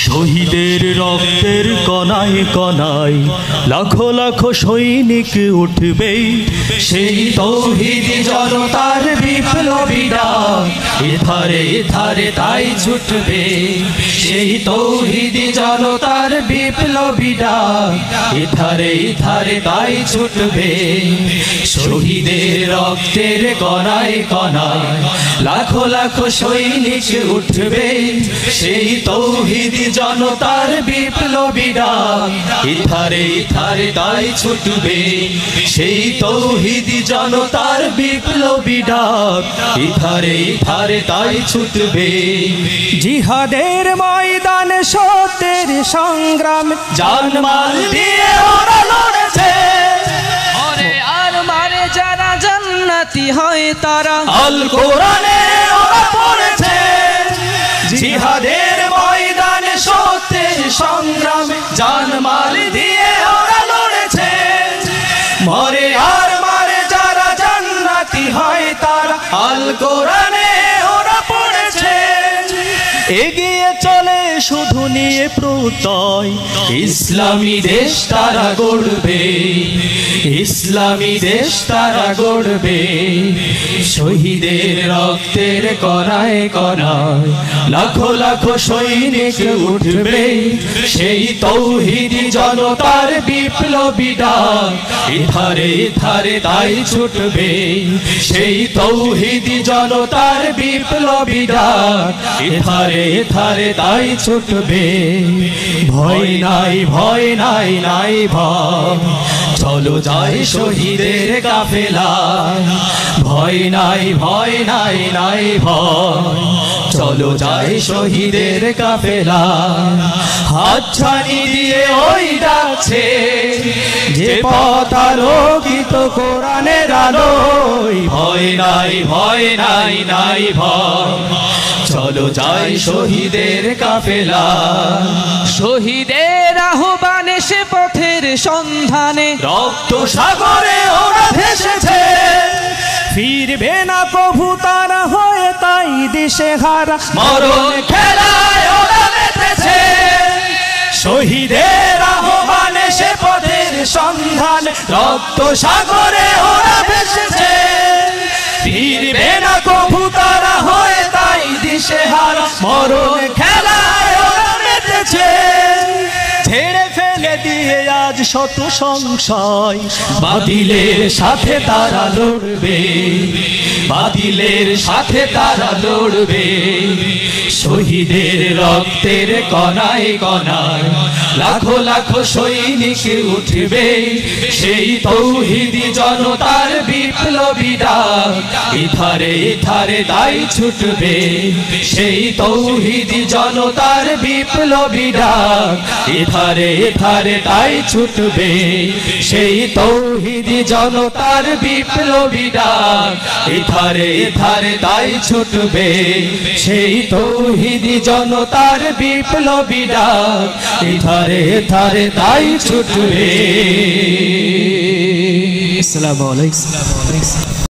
শহীদের রক্তের কণায় কণায় লাখো লাখো সৈনিক উঠবে, সেই তৌহিদি জনতার বিপ্লবী ডাক এধারে এধারে তাই ছুটবে। সেই তৌহিদি জনতার বিপ্লবী ডাক এধারে এধারে তাই ছুটবে। শহীদের রক্তের কণায় কণায় লাখো লাখো সৈনিক উঠবে, সেই তৌহিদি জনতার বিপ্লবী ডাক এধারে এধারে তাই ছুটবে। সেই তৌহিদি জনতার বিপ্লবী ডাক এধারে এধারে তাই ছুটবে। জিহাদের ময়দানে সত্যের সংগ্রাম জানমাল দিয়ে ওরা লড়েছে, ওরে আর মারে যারা জান্নাতি হয় তারা আল কোরআনে ওরা পড়েছে। জিহাদের ময়দানে সত্যের সংগ্রাম জানমাল দিয়ে ওরা লড়েছে, মরে আর মারে যারা জান্নাতি হয় তারা আল কোরআনে ওরা পড়েছে। এগিয়ে চলে শুধু নিয়ে প্রত্যয়, ইসলামী দেশ তারা গড়বে, ইসলামী দেশ তারা গড়বে। শহীদের রক্তের কণায় কণায় লাখো লাখো সৈনিক উঠবে, সেই তৌহিদি জনতার বিপ্লবী ডাক এধারে এধারে তাই ছুটবে। সেই তৌহিদি জনতার বিপ্লবী ডাক এধারে এধারে তাই ছুটবে। ভয় নাই ভয় নাই নাই ভয়, চলো যাই শহীদের কাফেলা। ভয় নাই ভয় নাই নাই ভয়, চলো যাই শহীদের কাফেলা। হাতছানি দিয়ে ওই ডাকছে যে পথ আলোকিত কোরআনের আলোয়। ভয় নাই ভয় নাই নাই ভয়, চলো যাই শহীদের কাফেলা। শহীদের আহ্বানে সে পথের সন্ধানে রক্ত সাগরে ওরা ভেসেছে, ফিরবে না প্রভু তারা হয়ে তাই দিশে হারা। মরণ খেলায় ওরা মেতেছে, শহীদের আহ্বানে সে পথের সন্ধানে রক্ত সাগরে ওরা ভেসেছে, ফিরবে না প্রভু তারা হয়ে তাই দিশে হারা। মরণ খেলায় ওরা মেতেছে, ছেড়ে ফেলে দিয়ে আজ শত সংশয়, বাতিলের সাথে তারা লড়বে, বাতিলের সাথে তারা লড়বে। শহীদের রক্তের কণায় কণায় লাখো লাখো সৈনিক উঠবে, সেই তৌহিদি জনতার বিপ্লবী ডাক এধারে এধারে তাই ছুটবে। সেই তৌহিদি জনতার বিপ্লবী ডাক এধারে এধারে তাই ছুটবে। সেই তৌহিদি জনতার বিপ্লবী ডাক এধারে এধারে তাই ছুটবে। সেই তৌহিদি জনতার বিপ্লবী ডাক এধারে এধারে তাই ছুটবে। আসসালামু আলাইকুম।